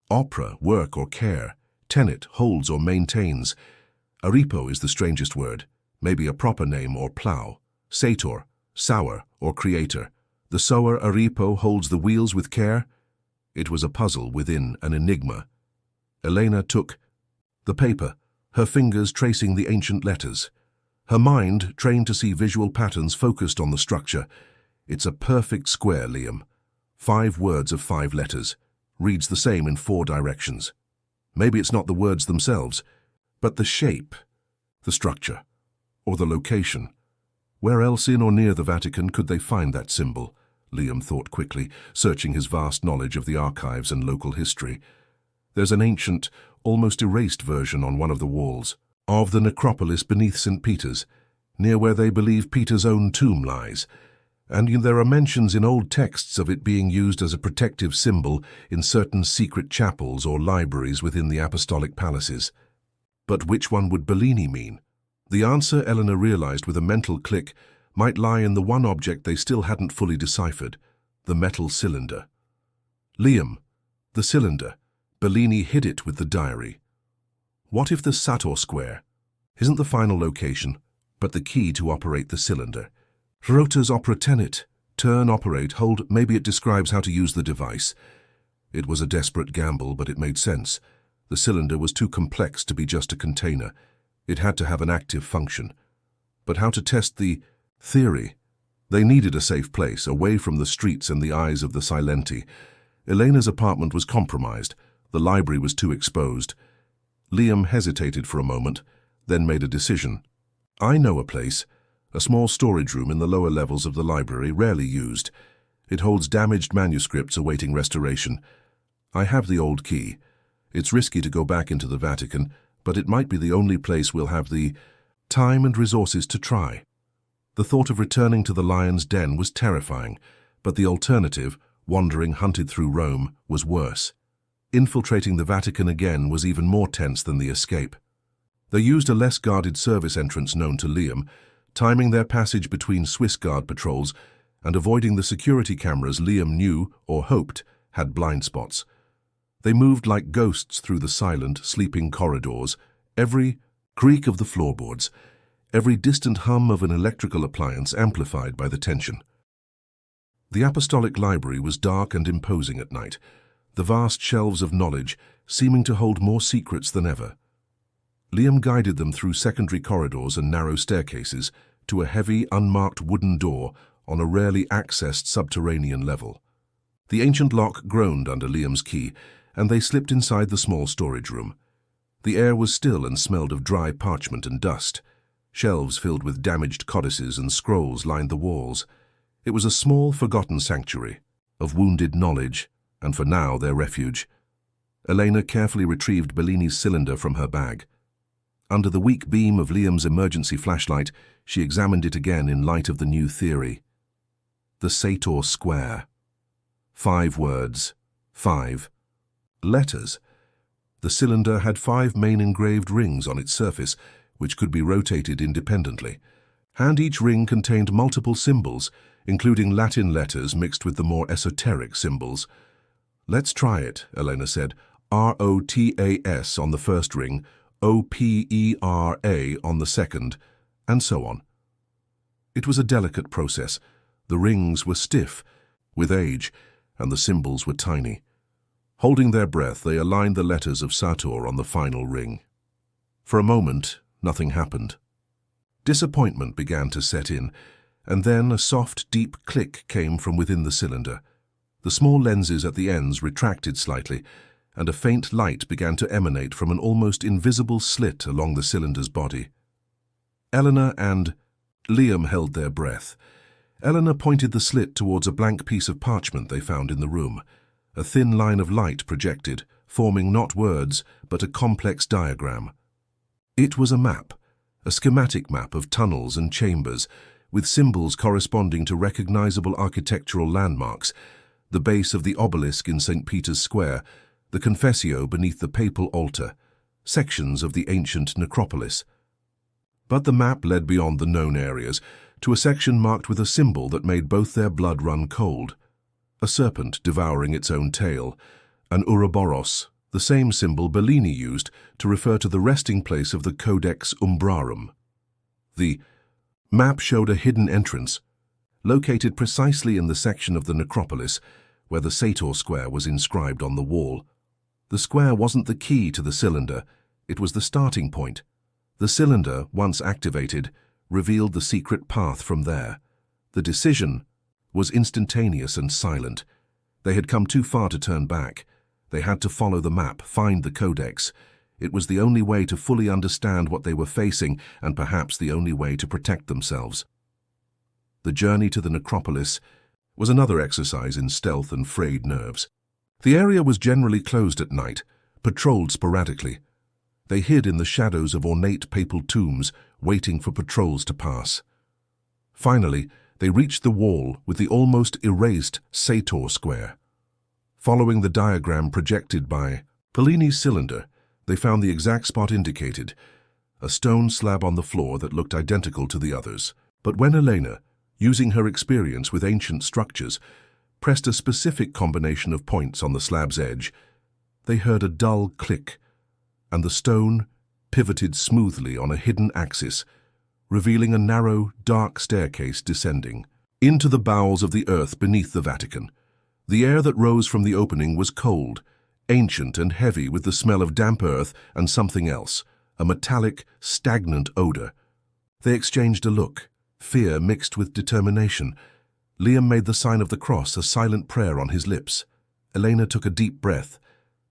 Opera, work or care. Tenet, holds or maintains. Arepo is the strangest word. Maybe a proper name or plough. Sator, sower or creator. The sower Arepo holds the wheels with care. It was a puzzle within an enigma. Elena took the paper, her fingers tracing the ancient letters. Her mind, trained to see visual patterns, focused on the structure. "It's a perfect square, Liam. 5 words of 5 letters. Reads the same in 4 directions. Maybe it's not the words themselves, but the shape, the structure, or the location. Where else in or near the Vatican could they find that symbol? Liam thought quickly, searching his vast knowledge of the archives and local history. There's an ancient, almost erased version on one of the walls of the necropolis beneath St. Peter's, near where they believe Peter's own tomb lies, and there are mentions in old texts of it being used as a protective symbol in certain secret chapels or libraries within the apostolic palaces. But which one would Bellini mean? The answer, Eleanor realized with a mental click, might lie in the one object they still hadn't fully deciphered, the metal cylinder. Liam, the cylinder. Bellini hid it with the diary. What if the shatter square isn't the final location, but the key to operate the cylinder? Rota's opera tenet. Turn, operate, hold. Maybe it describes how to use the device. It was a desperate gamble, but it made sense. The cylinder was too complex to be just a container. It had to have an active function. But how to test the theory? They needed a safe place, away from the streets and the eyes of the Silenti. Elena's apartment was compromised. The library was too exposed. Liam hesitated for a moment, then made a decision. I know a place. A small storage room in the lower levels of the library, rarely used. It holds damaged manuscripts awaiting restoration. I have the old key. It's risky to go back into the Vatican, but it might be the only place we'll have the time and resources to try. The thought of returning to the lion's den was terrifying, but the alternative, wandering hunted through Rome, was worse. Infiltrating the Vatican again was even more tense than the escape. They used a less guarded service entrance known to Liam, timing their passage between Swiss Guard patrols and avoiding the security cameras Liam knew, or hoped, had blind spots. They moved like ghosts through the silent, sleeping corridors, every creak of the floorboards, every distant hum of an electrical appliance amplified by the tension. The apostolic library was dark and imposing at night, the vast shelves of knowledge seeming to hold more secrets than ever. Liam guided them through secondary corridors and narrow staircases to a heavy, unmarked wooden door on a rarely accessed subterranean level. The ancient lock groaned under Liam's key, and they slipped inside the small storage room. The air was still and smelled of dry parchment and dust. Shelves filled with damaged codices and scrolls lined the walls. It was a small, forgotten sanctuary of wounded knowledge, and for now their refuge. Elena carefully retrieved Bellini's cylinder from her bag. Under the weak beam of Liam's emergency flashlight, she examined it again in light of the new theory. The shatter square. 5 words. 5 letters. The cylinder had 5 main engraved rings on its surface, which could be rotated independently, and each ring contained multiple symbols, including Latin letters mixed with the more esoteric symbols. Let's try it, Elena said. ROTAS on the first ring, OPERA on the second, and so on. It was a delicate process. The rings were stiff with age, and the symbols were tiny. Holding their breath, they aligned the letters of shatter on the final ring. For a moment, nothing happened. Disappointment began to set in, and then a soft, deep click came from within the cylinder. The small lenses at the ends retracted slightly, and a faint light began to emanate from an almost invisible slit along the cylinder's body. Eleanor and Liam held their breath. Eleanor pointed the slit towards a blank piece of parchment they found in the room. A thin line of light projected, forming not words, but a complex diagram. It was a map, a schematic map of tunnels and chambers, with symbols corresponding to recognizable architectural landmarks, the base of the obelisk in St. Peter's Square, the confessio beneath the papal altar, sections of the ancient necropolis. But the map led beyond the known areas, to a section marked with a symbol that made both their blood run cold. A serpent devouring its own tail, an Ouroboros, the same symbol Bellini used to refer to the resting place of the Codex Umbrarum. The map showed a hidden entrance, located precisely in the section of the necropolis where the shatter square was inscribed on the wall. The square wasn't the key to the cylinder, it was the starting point. The cylinder, once activated, revealed the secret path from there. The decision was instantaneous and silent. They had come too far to turn back. They had to follow the map, find the codex. It was the only way to fully understand what they were facing, and perhaps the only way to protect themselves. The journey to the necropolis was another exercise in stealth and frayed nerves. The area was generally closed at night, patrolled sporadically. They hid in the shadows of ornate papal tombs, waiting for patrols to pass. Finally, they reached the wall with the almost erased Sator square. Following the diagram projected by Bellini's cylinder, they found the exact spot indicated, a stone slab on the floor that looked identical to the others. But when Elena, using her experience with ancient structures, pressed a specific combination of points on the slab's edge, they heard a dull click, and the stone pivoted smoothly on a hidden axis, revealing a narrow, dark staircase descending into the bowels of the earth beneath the Vatican. The air that rose from the opening was cold, ancient and heavy with the smell of damp earth and something else, a metallic, stagnant odor. They exchanged a look, fear mixed with determination. Liam made the sign of the cross, a silent prayer on his lips. Elena took a deep breath.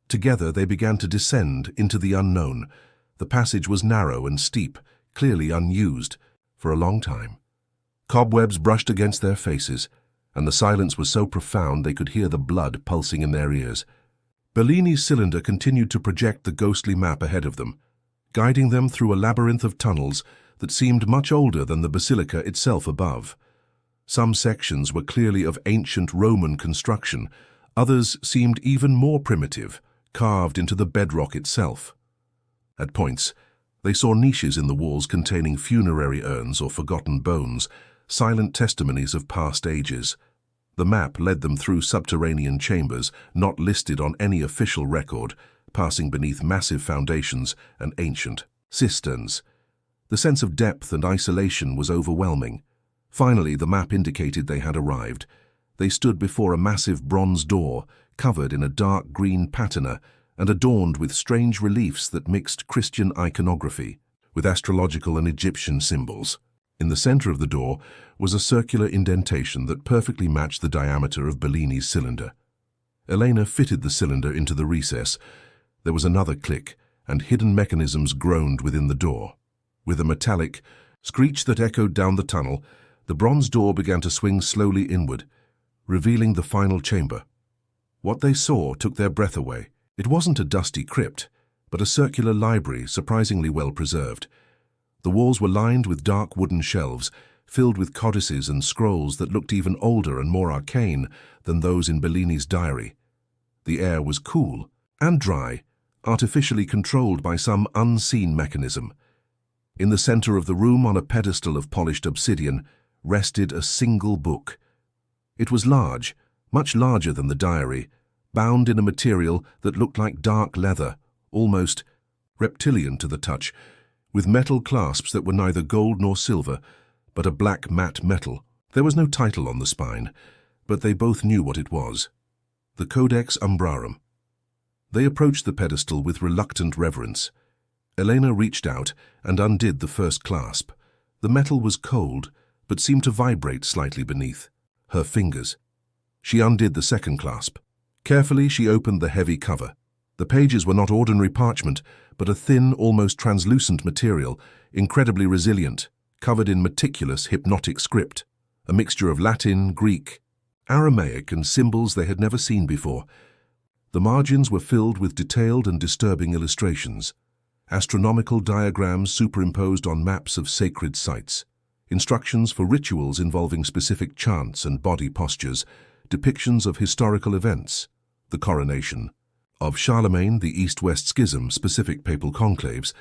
Together they began to descend into the unknown. The passage was narrow and steep, clearly unused for a long time. Cobwebs brushed against their faces, and the silence was so profound they could hear the blood pulsing in their ears. Bellini's cylinder continued to project the ghostly map ahead of them, guiding them through a labyrinth of tunnels that seemed much older than the Basilica itself above. Some sections were clearly of ancient Roman construction, others seemed even more primitive, carved into the bedrock itself. At points, they saw niches in the walls containing funerary urns or forgotten bones, silent testimonies of past ages. The map led them through subterranean chambers, not listed on any official record, passing beneath massive foundations and ancient cisterns. The sense of depth and isolation was overwhelming. Finally, the map indicated they had arrived. They stood before a massive bronze door, covered in a dark green patina and adorned with strange reliefs that mixed Christian iconography with astrological and Egyptian symbols. In the center of the door was a circular indentation that perfectly matched the diameter of Bellini's cylinder. Elena fitted the cylinder into the recess. There was another click, and hidden mechanisms groaned within the door. With a metallic screech that echoed down the tunnel, the bronze door began to swing slowly inward, revealing the final chamber. What they saw took their breath away. It wasn't a dusty crypt, but a circular library surprisingly well preserved. The walls were lined with dark wooden shelves, filled with codices and scrolls that looked even older and more arcane than those in Bellini's diary. The air was cool and dry, artificially controlled by some unseen mechanism. In the center of the room, on a pedestal of polished obsidian, rested a single book. It was large, much larger than the diary, bound in a material that looked like dark leather, almost reptilian to the touch, with metal clasps that were neither gold nor silver, but a black matte metal. There was no title on the spine, but they both knew what it was. The Codex Umbrarum. They approached the pedestal with reluctant reverence. Elena reached out and undid the first clasp. The metal was cold, but seemed to vibrate slightly beneath her fingers. She undid the second clasp. Carefully, she opened the heavy cover. The pages were not ordinary parchment, but a thin, almost translucent material, incredibly resilient, covered in meticulous hypnotic script, a mixture of Latin, Greek, Aramaic, and symbols they had never seen before. The margins were filled with detailed and disturbing illustrations, astronomical diagrams superimposed on maps of sacred sites, instructions for rituals involving specific chants and body postures, depictions of historical events, the coronation of Charlemagne, the East-West Schism, specific papal conclaves,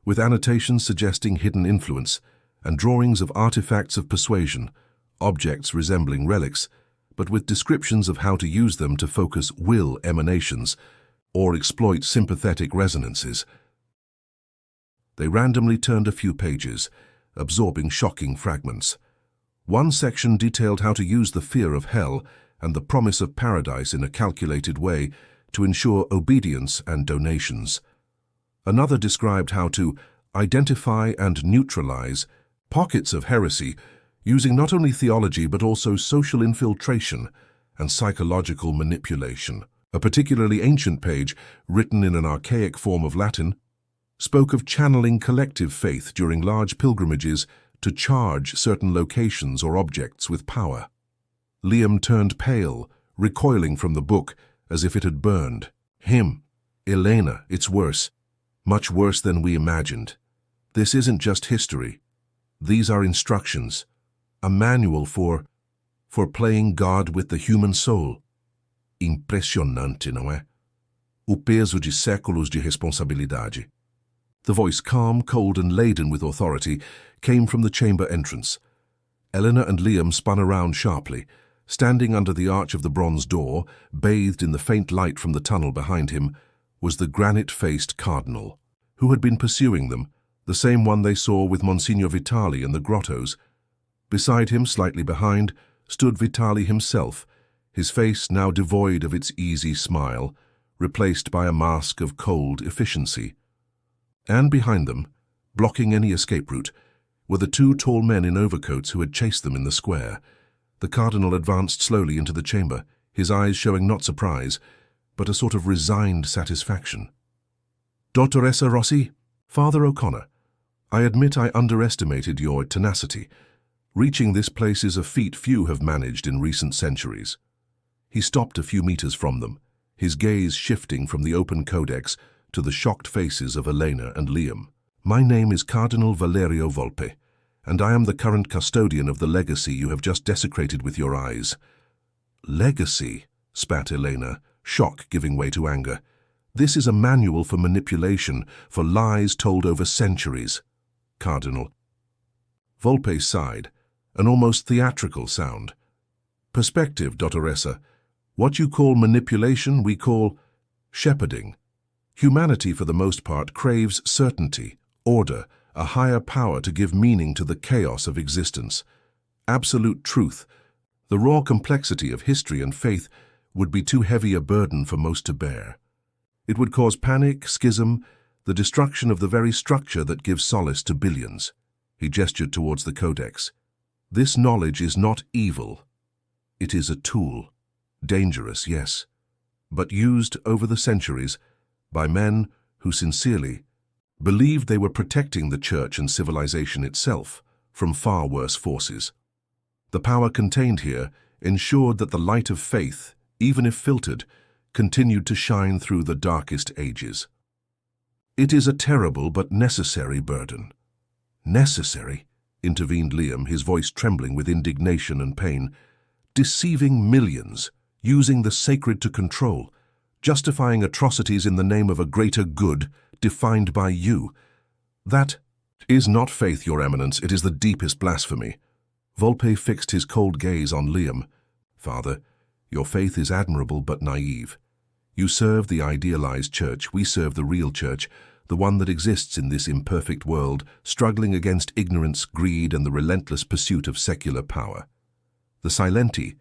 with annotations suggesting hidden influence, and drawings of artifacts of persuasion, objects resembling relics, but with descriptions of how to use them to focus will emanations or exploit sympathetic resonances. They randomly turned a few pages, absorbing shocking fragments. One section detailed how to use the fear of hell and the promise of paradise in a calculated way to ensure obedience and donations. Another described how to identify and neutralize pockets of heresy using not only theology but also social infiltration and psychological manipulation. A particularly ancient page, written in an archaic form of Latin, spoke of channeling collective faith during large pilgrimages to charge certain locations or objects with power. Liam turned pale, recoiling from the book as if it had burned. Him. Elena, it's worse. Much worse than we imagined. This isn't just history. These are instructions. A manual for playing God with the human soul. Impressionante, não é? O peso de séculos de responsabilidade. The voice, calm, cold, and laden with authority, came from the chamber entrance. Eleanor and Liam spun around sharply. Standing under the arch of the bronze door, bathed in the faint light from the tunnel behind him, was the granite-faced cardinal, who had been pursuing them, the same one they saw with Monsignor Vitali in the grottos. Beside him, slightly behind, stood Vitali himself, his face now devoid of its easy smile, replaced by a mask of cold efficiency. And behind them, blocking any escape route, were the two tall men in overcoats who had chased them in the square. The cardinal advanced slowly into the chamber, his eyes showing not surprise, but a sort of resigned satisfaction. Dottoressa Rossi, Father O'Connor, I admit I underestimated your tenacity. Reaching this place is a feat few have managed in recent centuries. He stopped a few meters from them, his gaze shifting from the open codex to the shocked faces of Elena and Liam. My name is Cardinal Valerio Volpe, and I am the current custodian of the legacy you have just desecrated with your eyes. Legacy, spat Elena, shock giving way to anger. This is a manual for manipulation, for lies told over centuries. Cardinal. Volpe sighed, an almost theatrical sound. Perspective, Dottoressa. What you call manipulation, we call shepherding. Humanity, for the most part, craves certainty, order, a higher power to give meaning to the chaos of existence. Absolute truth, the raw complexity of history and faith, would be too heavy a burden for most to bear. It would cause panic, schism, the destruction of the very structure that gives solace to billions. He gestured towards the codex. This knowledge is not evil. It is a tool. Dangerous, yes, but used over the centuries by men who sincerely believed they were protecting the church and civilization itself from far worse forces. The power contained here ensured that the light of faith, even if filtered, continued to shine through the darkest ages. It is a terrible but necessary burden. Necessary, intervened Liam, his voice trembling with indignation and pain. Deceiving millions, using the sacred to control, justifying atrocities in the name of a greater good defined by you. That is not faith, Your Eminence, it is the deepest blasphemy. Volpe fixed his cold gaze on Liam. Father, your faith is admirable but naive. You serve the idealized church, we serve the real church, the one that exists in this imperfect world, struggling against ignorance, greed, and the relentless pursuit of secular power. The Silenti,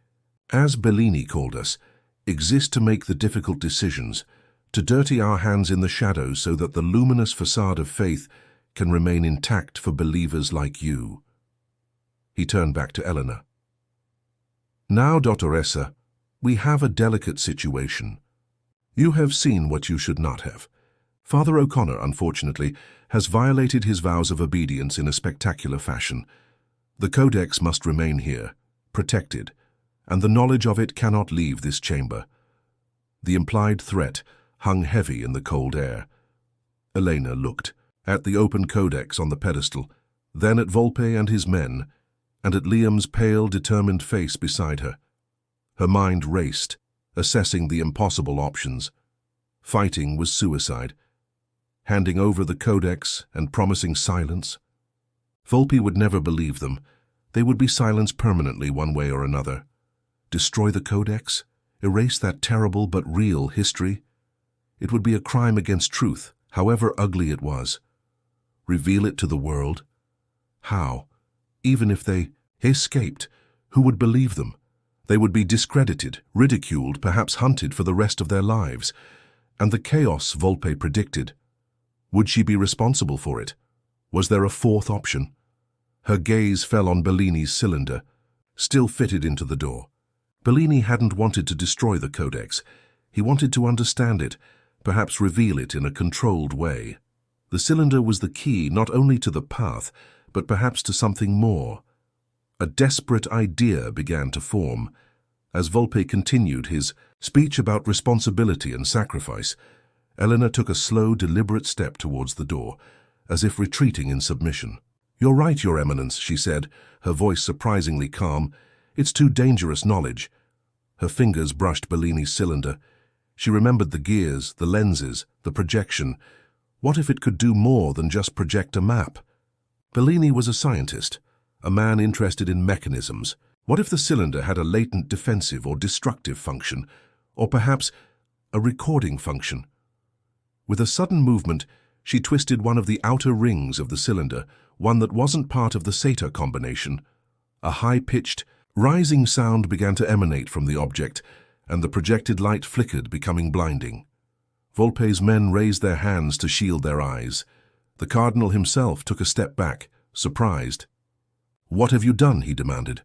as Bellini called us, exist to make the difficult decisions, to dirty our hands in the shadows so that the luminous facade of faith can remain intact for believers like you. He turned back to Eleanor. Now, Dottoressa, we have a delicate situation. You have seen what you should not have. Father O'Connor, unfortunately, has violated his vows of obedience in a spectacular fashion. The Codex must remain here, protected, and the knowledge of it cannot leave this chamber. The implied threat hung heavy in the cold air. Elena looked at the open codex on the pedestal, then at Volpe and his men, and at Liam's pale, determined face beside her. Her mind raced, assessing the impossible options. Fighting was suicide. Handing over the codex and promising silence. Volpe would never believe them. They would be silenced permanently one way or another. Destroy the codex? Erase that terrible but real history? It would be a crime against truth, however ugly it was. Reveal it to the world? How? Even if they escaped, who would believe them? They would be discredited, ridiculed, perhaps hunted for the rest of their lives. And the chaos Volpe predicted. Would she be responsible for it? Was there a fourth option? Her gaze fell on Bellini's cylinder, still fitted into the door. Bellini hadn't wanted to destroy the codex. He wanted to understand it, perhaps reveal it in a controlled way. The cylinder was the key not only to the path, but perhaps to something more. A desperate idea began to form, As Volpe continued his speech about responsibility and sacrifice, Elena took a slow, deliberate step towards the door, as if retreating in submission. "You're right, Your Eminence," she said, her voice surprisingly calm. "It's too dangerous knowledge." Her fingers brushed Bellini's cylinder. She remembered the gears, the lenses, the projection. What if it could do more than just project a map? Bellini was a scientist, a man interested in mechanisms. What if the cylinder had a latent defensive or destructive function, or perhaps a recording function? With a sudden movement, she twisted one of the outer rings of the cylinder, one that wasn't part of the shatter combination. A high-pitched, rising sound began to emanate from the object, and the projected light flickered, becoming blinding. Volpe's men raised their hands to shield their eyes. The cardinal himself took a step back, surprised. "What have you done?" he demanded.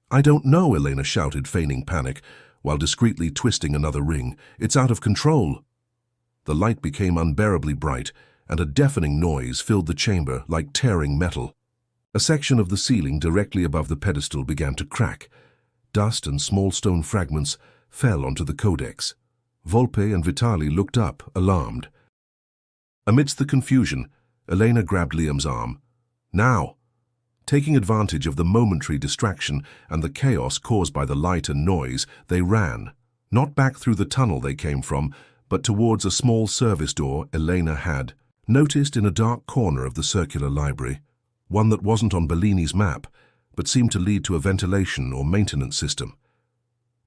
"I don't know," Elena shouted, feigning panic, while discreetly twisting another ring. "It's out of control." The light became unbearably bright, and a deafening noise filled the chamber like tearing metal. A section of the ceiling directly above the pedestal began to crack. Dust and small stone fragments fell onto the codex. Volpe and Vitali looked up, alarmed. Amidst the confusion, Elena grabbed Liam's arm. "Now!" Taking advantage of the momentary distraction and the chaos caused by the light and noise, they ran, not back through the tunnel they came from, but towards a small service door Elena had noticed in a dark corner of the circular library, one that wasn't on Bellini's map, but seemed to lead to a ventilation or maintenance system.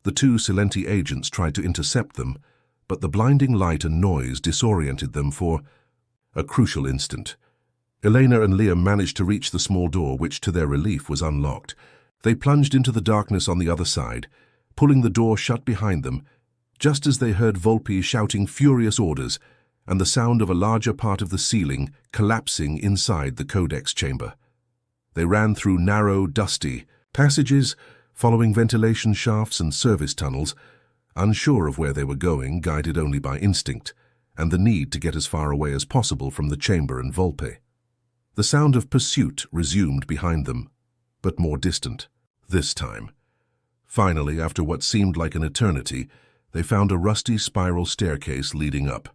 The two Silenti agents tried to intercept them, but the blinding light and noise disoriented them for a crucial instant. Elena and Liam managed to reach the small door, which, to their relief, was unlocked. They plunged into the darkness on the other side, pulling the door shut behind them, just as they heard Volpe shouting furious orders and the sound of a larger part of the ceiling collapsing inside the codex chamber. They ran through narrow, dusty passages, following ventilation shafts and service tunnels, unsure of where they were going, guided only by instinct and the need to get as far away as possible from the chamber and Volpe. The sound of pursuit resumed behind them, but more distant, this time. Finally, after what seemed like an eternity, they found a rusty spiral staircase leading up.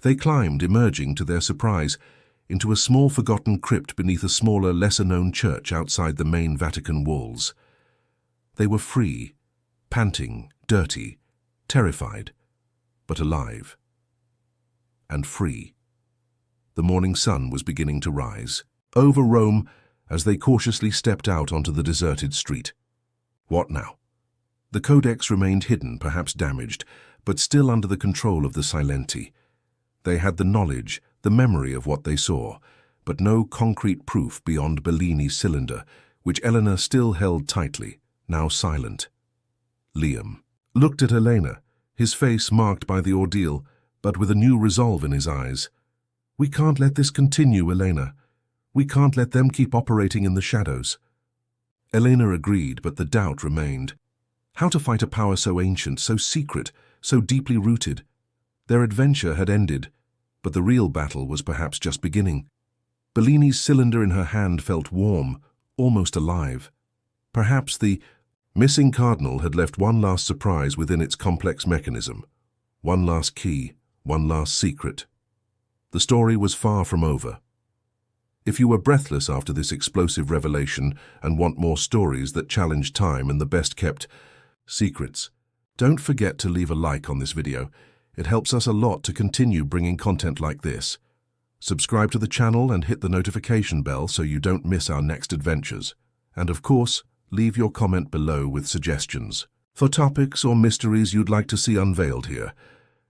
They climbed, emerging, to their surprise, into a small forgotten crypt beneath a smaller, lesser-known church outside the main Vatican walls. They were free, panting, dirty, terrified, but alive. And free. The morning sun was beginning to rise over Rome as they cautiously stepped out onto the deserted street. What now? The codex remained hidden, perhaps damaged, but still under the control of the Silenti. They had the knowledge, the memory of what they saw, but no concrete proof beyond Bellini's cylinder, which Elena still held tightly, now silent. Liam looked at Elena, his face marked by the ordeal, but with a new resolve in his eyes. "We can't let this continue, Elena. We can't let them keep operating in the shadows." Elena agreed, but the doubt remained. How to fight a power so ancient, so secret, so deeply rooted? Their adventure had ended, but the real battle was perhaps just beginning. Bellini's cylinder in her hand felt warm, almost alive. Perhaps the missing cardinal had left one last surprise within its complex mechanism, one last key, one last secret. The story was far from over. If you were breathless after this explosive revelation and want more stories that challenge time and the best-kept secrets, don't forget to leave a like on this video. It helps us a lot to continue bringing content like this. Subscribe to the channel and hit the notification bell so you don't miss our next adventures. And of course, leave your comment below with suggestions for topics or mysteries you'd like to see unveiled here.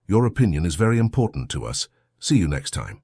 Your opinion is very important to us. See you next time.